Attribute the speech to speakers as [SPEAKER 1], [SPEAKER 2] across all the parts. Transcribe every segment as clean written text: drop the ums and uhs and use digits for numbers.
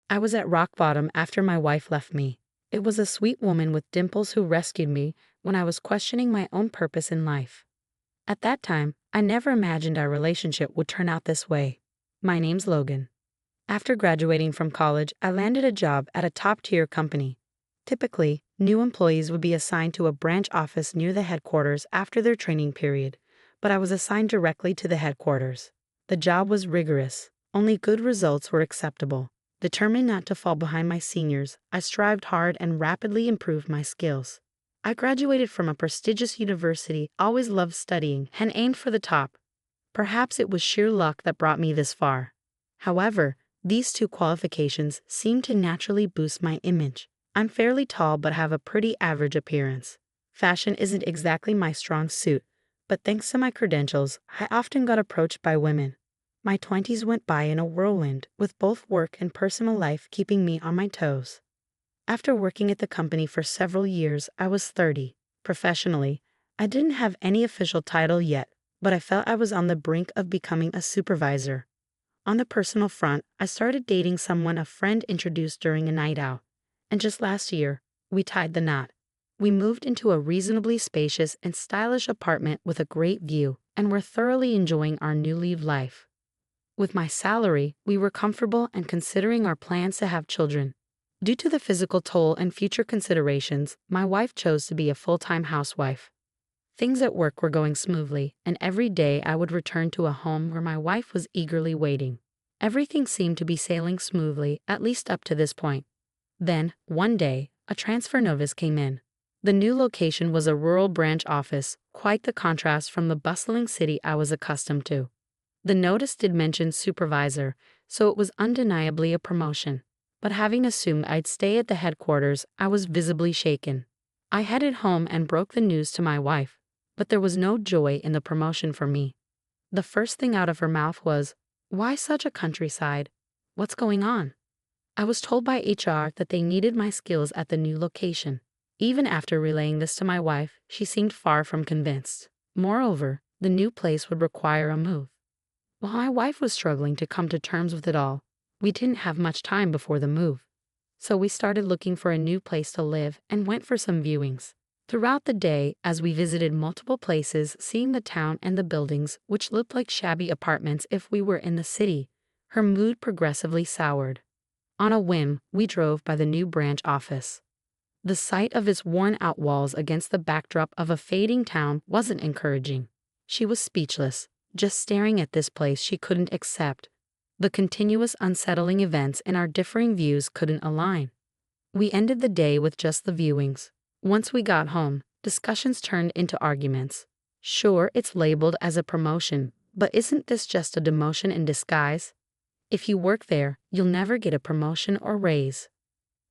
[SPEAKER 1] I was at rock bottom after my wife left me. It was a sweet woman with dimples who rescued me when I was questioning my own purpose in life. At that time, I never imagined our relationship would turn out this way. My name's Logan. After graduating from college, I landed a job at a top-tier company. Typically, new employees would be assigned to a branch office near the headquarters after their training period, but I was assigned directly to the headquarters. The job was rigorous. Only good results were acceptable. Determined not to fall behind my seniors, I strived hard and rapidly improved my skills. I graduated from a prestigious university, always loved studying, and aimed for the top. Perhaps it was sheer luck that brought me this far. However, these two qualifications seemed to naturally boost my image. I'm fairly tall but have a pretty average appearance. Fashion isn't exactly my strong suit, but thanks to my credentials, I often got approached by women. My 20s went by in a whirlwind, with both work and personal life keeping me on my toes. After working at the company for several years, I was 30. Professionally, I didn't have any official title yet, but I felt I was on the brink of becoming a supervisor. On the personal front, I started dating someone a friend introduced during a night out, and just last year, we tied the knot. We moved into a reasonably spacious and stylish apartment with a great view, and were thoroughly enjoying our new life. With my salary, we were comfortable and considering our plans to have children. Due to the physical toll and future considerations, my wife chose to be a full-time housewife. Things at work were going smoothly, and every day I would return to a home where my wife was eagerly waiting. Everything seemed to be sailing smoothly, at least up to this point. Then, one day, a transfer notice came in. The new location was a rural branch office, quite the contrast from the bustling city I was accustomed to. The notice did mention supervisor, so it was undeniably a promotion. But having assumed I'd stay at the headquarters, I was visibly shaken. I headed home and broke the news to my wife, but there was no joy in the promotion for me. The first thing out of her mouth was, "Why such a countryside? What's going on?" I was told by HR that they needed my skills at the new location. Even after relaying this to my wife, she seemed far from convinced. Moreover, the new place would require a move. While my wife was struggling to come to terms with it all, we didn't have much time before the move. So we started looking for a new place to live and went for some viewings. Throughout the day, as we visited multiple places, seeing the town and the buildings, which looked like shabby apartments if we were in the city, her mood progressively soured. On a whim, we drove by the new branch office. The sight of its worn-out walls against the backdrop of a fading town wasn't encouraging. She was speechless, just staring at this place she couldn't accept. The continuous unsettling events and our differing views couldn't align. We ended the day with just the viewings. Once we got home, discussions turned into arguments. Sure, it's labeled as a promotion, but isn't this just a demotion in disguise? If you work there, you'll never get a promotion or raise.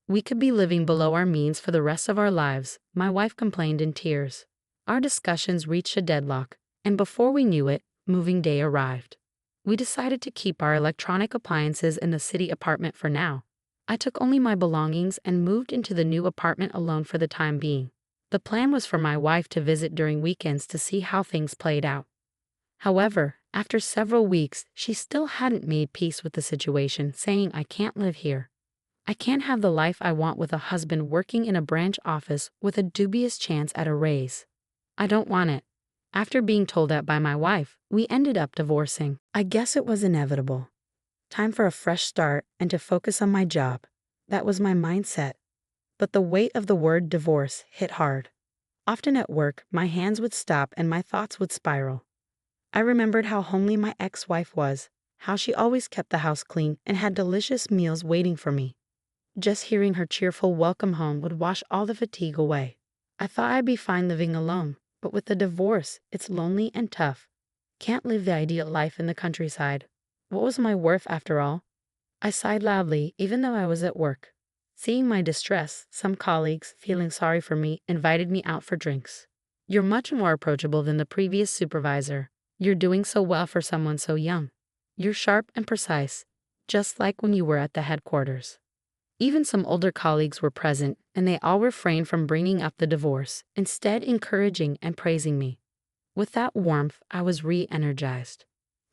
[SPEAKER 1] We could be living below our means for the rest of our lives, my wife complained in tears. Our discussions reached a deadlock, and before we knew it, moving day arrived. We decided to keep our electronic appliances in the city apartment for now. I took only my belongings and moved into the new apartment alone for the time being. The plan was for my wife to visit during weekends to see how things played out. However, after several weeks, she still hadn't made peace with the situation, saying, "I can't live here. I can't have the life I want with a husband working in a branch office with a dubious chance at a raise. I don't want it." After being told that by my wife, we ended up divorcing. I guess it was inevitable. Time for a fresh start and to focus on my job. That was my mindset. But the weight of the word divorce hit hard. Often at work, my hands would stop and my thoughts would spiral. I remembered how homely my ex-wife was, how she always kept the house clean and had delicious meals waiting for me. Just hearing her cheerful welcome home would wash all the fatigue away. I thought I'd be fine living alone. But with the divorce, it's lonely and tough. Can't live the ideal life in the countryside. What was my worth after all? I sighed loudly, even though I was at work. Seeing my distress, some colleagues, feeling sorry for me, invited me out for drinks. "You're much more approachable than the previous supervisor. You're doing so well for someone so young. You're sharp and precise, just like when you were at the headquarters." Even some older colleagues were present, and they all refrained from bringing up the divorce, instead encouraging and praising me. With that warmth, I was re-energized.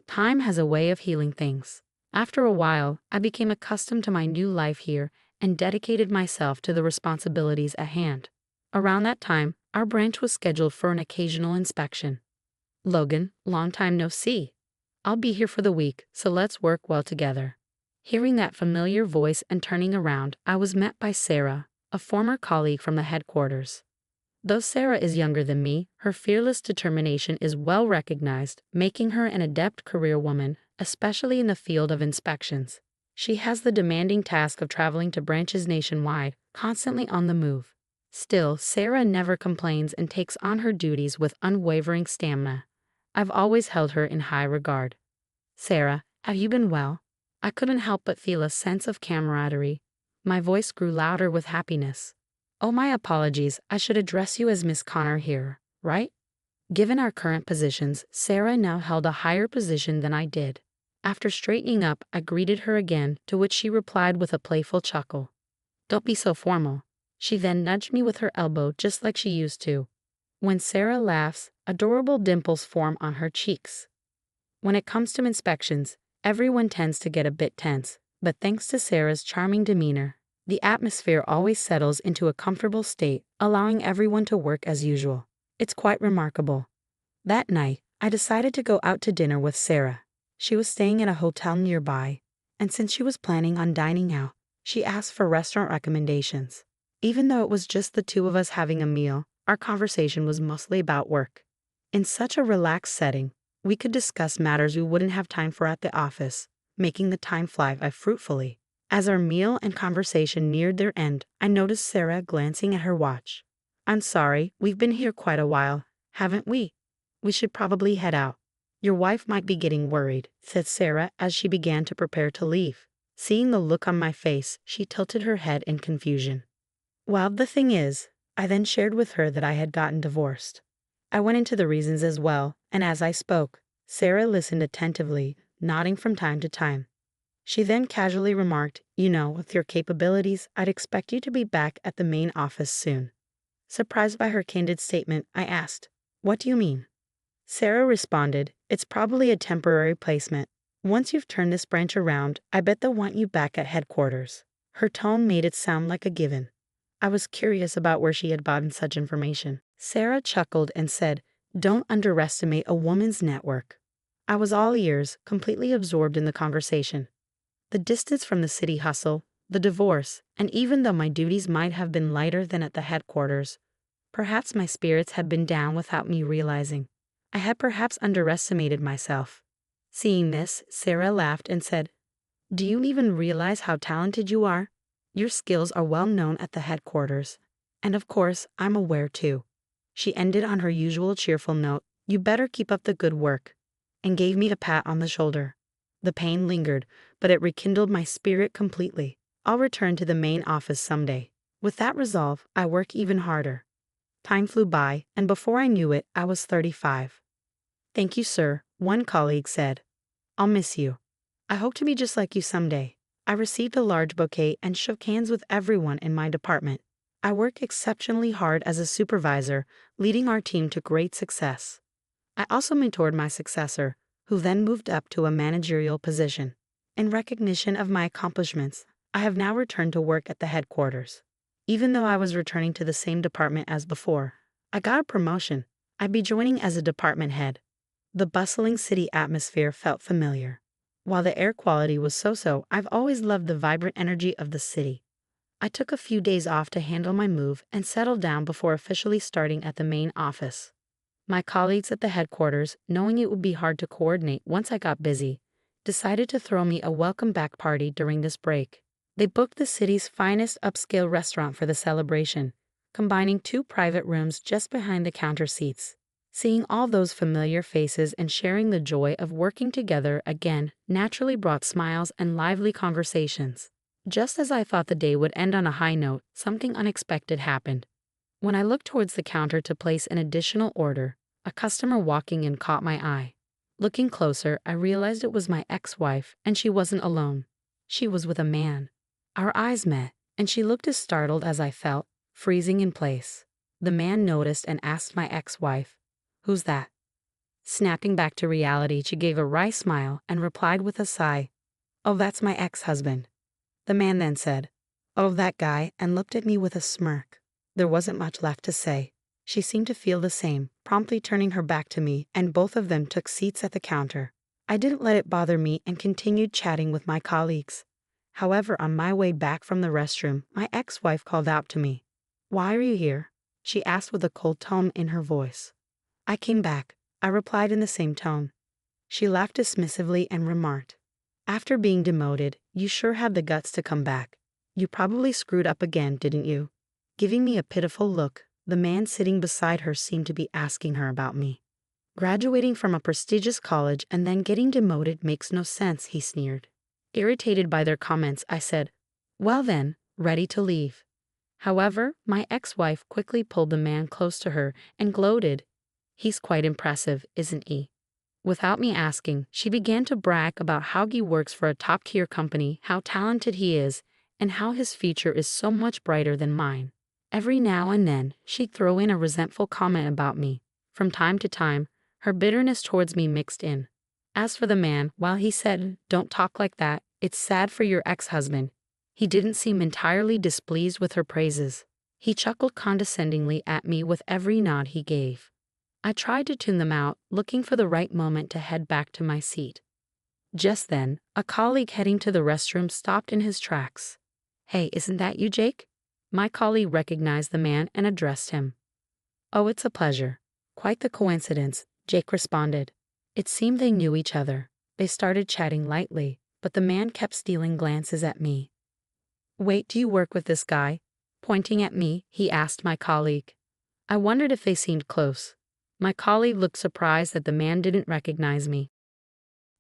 [SPEAKER 1] Time has a way of healing things. After a while, I became accustomed to my new life here and dedicated myself to the responsibilities at hand. Around that time, our branch was scheduled for an occasional inspection. Logan, long time no see. I'll be here for the week, so let's work well together. Hearing that familiar voice and turning around, I was met by Sarah, a former colleague from the headquarters. Though Sarah is younger than me, her fearless determination is well recognized, making her an adept career woman, especially in the field of inspections. She has the demanding task of traveling to branches nationwide, constantly on the move. Still, Sarah never complains and takes on her duties with unwavering stamina. I've always held her in high regard. Sarah, have you been well? I couldn't help but feel a sense of camaraderie. My voice grew louder with happiness. Oh, my apologies, I should address you as Miss Connor here, right? Given our current positions, Sarah now held a higher position than I did. After straightening up, I greeted her again, to which she replied with a playful chuckle. Don't be so formal. She then nudged me with her elbow just like she used to. When Sarah laughs, adorable dimples form on her cheeks. When it comes to inspections, everyone tends to get a bit tense, but thanks to Sarah's charming demeanor, the atmosphere always settles into a comfortable state, allowing everyone to work as usual. It's quite remarkable. That night, I decided to go out to dinner with Sarah. She was staying at a hotel nearby, and since she was planning on dining out, she asked for restaurant recommendations. Even though it was just the two of us having a meal, our conversation was mostly about work. In such a relaxed setting, we could discuss matters we wouldn't have time for at the office, making the time fly by fruitfully. As our meal and conversation neared their end, I noticed Sarah glancing at her watch. I'm sorry, we've been here quite a while, haven't we? We should probably head out. Your wife might be getting worried, said Sarah as she began to prepare to leave. Seeing the look on my face, she tilted her head in confusion. Well, the thing is, I then shared with her that I had gotten divorced. I went into the reasons as well, and as I spoke, Sarah listened attentively, nodding from time to time. She then casually remarked, with your capabilities, I'd expect you to be back at the main office soon. Surprised by her candid statement, I asked, what do you mean? Sarah responded, it's probably a temporary placement. Once you've turned this branch around, I bet they'll want you back at headquarters. Her tone made it sound like a given. I was curious about where she had gotten such information. Sarah chuckled and said, don't underestimate a woman's network. I was all ears, completely absorbed in the conversation. The distance from the city hustle, the divorce, and even though my duties might have been lighter than at the headquarters, perhaps my spirits had been down without me realizing. I had perhaps underestimated myself. Seeing this, Sarah laughed and said, do you even realize how talented you are? Your skills are well known at the headquarters. And of course, I'm aware too. She ended on her usual cheerful note, you better keep up the good work, and gave me a pat on the shoulder. The pain lingered, but it rekindled my spirit completely. I'll return to the main office someday. With that resolve, I work even harder. Time flew by, and before I knew it, I was 35. Thank you, sir, one colleague said. I'll miss you. I hope to be just like you someday. I received a large bouquet and shook hands with everyone in my department. I work exceptionally hard as a supervisor, leading our team to great success. I also mentored my successor, who then moved up to a managerial position. In recognition of my accomplishments, I have now returned to work at the headquarters. Even though I was returning to the same department as before, I got a promotion. I'd be joining as a department head. The bustling city atmosphere felt familiar. While the air quality was so-so, I've always loved the vibrant energy of the city. I took a few days off to handle my move and settle down before officially starting at the main office. My colleagues at the headquarters, knowing it would be hard to coordinate once I got busy, decided to throw me a welcome back party during this break. They booked the city's finest upscale restaurant for the celebration, combining 2 private rooms just behind the counter seats. Seeing all those familiar faces and sharing the joy of working together again naturally brought smiles and lively conversations. Just as I thought the day would end on a high note, something unexpected happened. When I looked towards the counter to place an additional order, a customer walking in caught my eye. Looking closer, I realized it was my ex-wife, and she wasn't alone. She was with a man. Our eyes met, and she looked as startled as I felt, freezing in place. The man noticed and asked my ex-wife, "Who's that?" Snapping back to reality, she gave a wry smile and replied with a sigh, "Oh, that's my ex-husband." The man then said, "Oh, that guy," and looked at me with a smirk. There wasn't much left to say. She seemed to feel the same, promptly turning her back to me, and both of them took seats at the counter. I didn't let it bother me and continued chatting with my colleagues. However, on my way back from the restroom, my ex-wife called out to me. "Why are you here?" she asked with a cold tone in her voice. "I came back," I replied in the same tone. She laughed dismissively and remarked, "After being demoted, you sure had the guts to come back. You probably screwed up again, didn't you?" Giving me a pitiful look, the man sitting beside her seemed to be asking her about me. "Graduating from a prestigious college and then getting demoted makes no sense," he sneered. Irritated by their comments, I said, "Well then," ready to leave. However, my ex-wife quickly pulled the man close to her and gloated, "He's quite impressive, isn't he?" Without me asking, she began to brag about how he works for a top-tier company, how talented he is, and how his future is so much brighter than mine. Every now and then, she'd throw in a resentful comment about me. From time to time, her bitterness towards me mixed in. As for the man, while he said, "Don't talk like that, it's sad for your ex-husband," he didn't seem entirely displeased with her praises. He chuckled condescendingly at me with every nod he gave. I tried to tune them out, looking for the right moment to head back to my seat. Just then, a colleague heading to the restroom stopped in his tracks. "Hey, isn't that you, Jake?" My colleague recognized the man and addressed him. "Oh, it's a pleasure." "Quite the coincidence," Jake responded. It seemed they knew each other. They started chatting lightly, but the man kept stealing glances at me. "Wait, do you work with this guy?" Pointing at me, he asked my colleague. I wondered if they seemed close. My colleague looked surprised that the man didn't recognize me.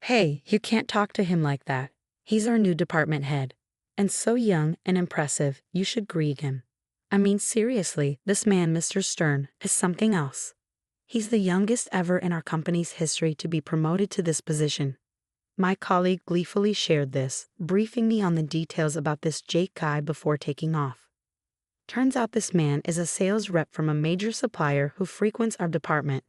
[SPEAKER 1] "Hey, you can't talk to him like that. He's our new department head. And so young and impressive, you should greet him. I mean, seriously, this man, Mr. Stern, is something else. He's the youngest ever in our company's history to be promoted to this position." My colleague gleefully shared this, briefing me on the details about this Jake guy before taking off. Turns out this man is a sales rep from a major supplier who frequents our department.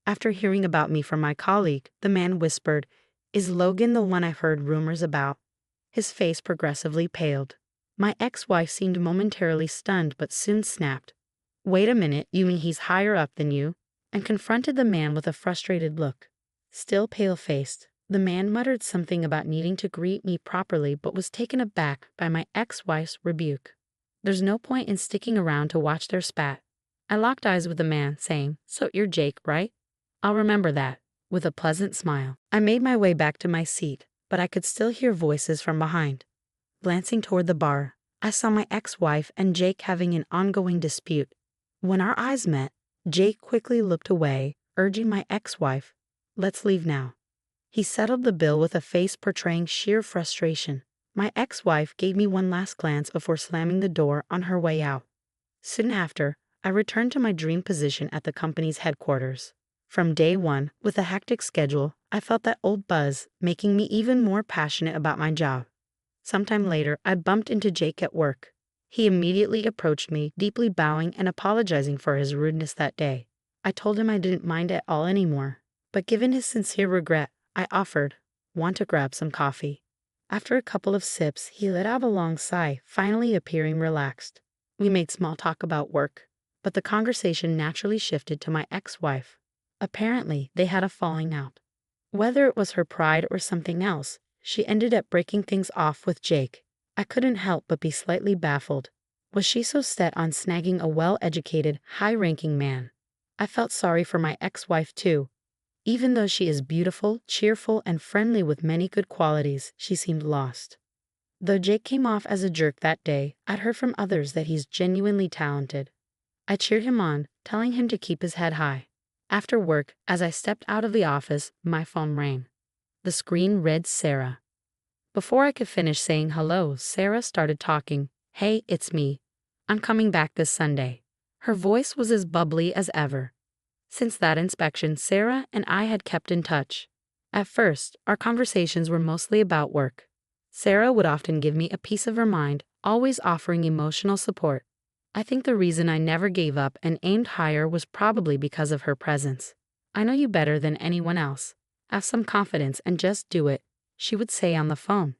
[SPEAKER 1] After hearing about me from my colleague, the man whispered, "Is Logan the one I've heard rumors about?" His face progressively paled. My ex-wife seemed momentarily stunned but soon snapped, "Wait a minute, you mean he's higher up than you?" and confronted the man with a frustrated look. Still pale-faced, the man muttered something about needing to greet me properly but was taken aback by my ex-wife's rebuke. There's no point in sticking around to watch their spat. I locked eyes with the man, saying, "So you're Jake, right?" "I'll remember that," with a pleasant smile. I made my way back to my seat, but I could still hear voices from behind. Glancing toward the bar, I saw my ex-wife and Jake having an ongoing dispute. When our eyes met, Jake quickly looked away, urging my ex-wife, "Let's leave now." He settled the bill with a face portraying sheer frustration. My ex-wife gave me one last glance before slamming the door on her way out. Soon after, I returned to my dream position at the company's headquarters. From day one, with a hectic schedule, I felt that old buzz, making me even more passionate about my job. Sometime later, I bumped into Jake at work. He immediately approached me, deeply bowing and apologizing for his rudeness that day. I told him I didn't mind at all anymore, but given his sincere regret, I offered, "Want to grab some coffee?" After a couple of sips, he let out a long sigh, finally appearing relaxed. We made small talk about work, but the conversation naturally shifted to my ex-wife. Apparently, they had a falling out. Whether it was her pride or something else, she ended up breaking things off with Jake. I couldn't help but be slightly baffled. Was she so set on snagging a well-educated, high-ranking man? I felt sorry for my ex-wife too. Even though she is beautiful, cheerful, and friendly with many good qualities, she seemed lost. Though Jake came off as a jerk that day, I'd heard from others that he's genuinely talented. I cheered him on, telling him to keep his head high. After work, as I stepped out of the office, my phone rang. The screen read Sarah. Before I could finish saying hello, Sarah started talking. "Hey, it's me. I'm coming back this Sunday." Her voice was as bubbly as ever. Since that inspection, Sarah and I had kept in touch. At first, our conversations were mostly about work. Sarah would often give me a piece of her mind, always offering emotional support. I think the reason I never gave up and aimed higher was probably because of her presence. "I know you better than anyone else. Have some confidence and just do it," she would say on the phone.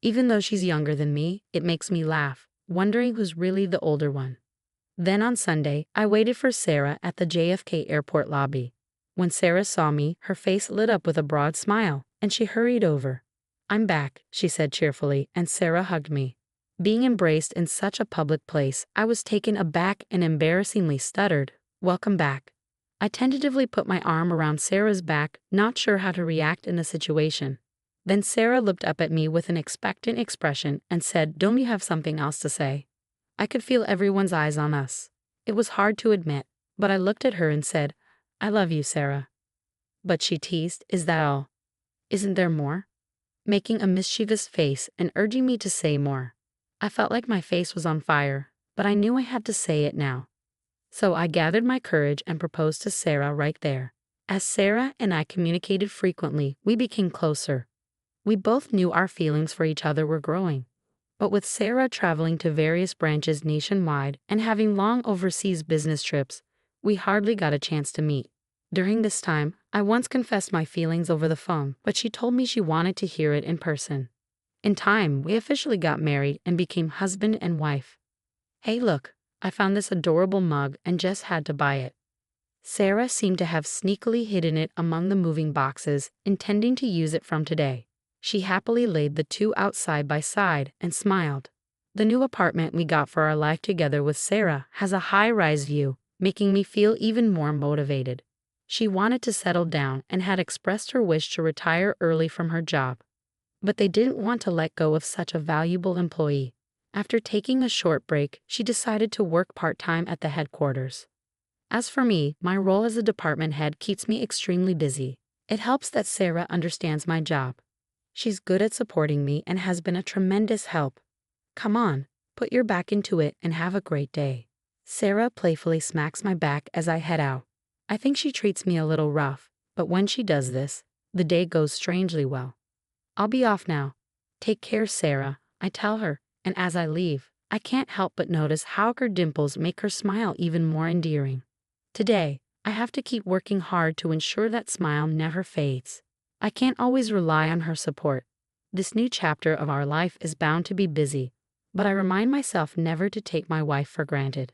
[SPEAKER 1] Even though she's younger than me, it makes me laugh, wondering who's really the older one. Then on Sunday, I waited for Sarah at the JFK airport lobby. When Sarah saw me, her face lit up with a broad smile, and she hurried over. "I'm back," she said cheerfully, and Sarah hugged me. Being embraced in such a public place, I was taken aback and embarrassingly stuttered, "Welcome back." I tentatively put my arm around Sarah's back, not sure how to react in the situation. Then Sarah looked up at me with an expectant expression and said, "Don't you have something else to say?" I could feel everyone's eyes on us. It was hard to admit, but I looked at her and said, "I love you, Sarah." But she teased, "Is that all? Isn't there more?" Making a mischievous face and urging me to say more. I felt like my face was on fire, but I knew I had to say it now. So I gathered my courage and proposed to Sarah right there. As Sarah and I communicated frequently, we became closer. We both knew our feelings for each other were growing. But with Sarah traveling to various branches nationwide and having long overseas business trips, we hardly got a chance to meet. During this time, I once confessed my feelings over the phone, but she told me she wanted to hear it in person. In time, we officially got married and became husband and wife. "Hey, look, I found this adorable mug and just had to buy it." Sarah seemed to have sneakily hidden it among the moving boxes, intending to use it from today. She happily laid the two out side by side and smiled. The new apartment we got for our life together with Sarah has a high-rise view, making me feel even more motivated. She wanted to settle down and had expressed her wish to retire early from her job. But they didn't want to let go of such a valuable employee. After taking a short break, she decided to work part-time at the headquarters. As for me, my role as a department head keeps me extremely busy. It helps that Sarah understands my job. She's good at supporting me and has been a tremendous help. "Come on, put your back into it and have a great day." Sarah playfully smacks my back as I head out. I think she treats me a little rough, but when she does this, the day goes strangely well. "I'll be off now. Take care, Sarah," I tell her, and as I leave, I can't help but notice how her dimples make her smile even more endearing. Today, I have to keep working hard to ensure that smile never fades. I can't always rely on her support. This new chapter of our life is bound to be busy, but I remind myself never to take my wife for granted.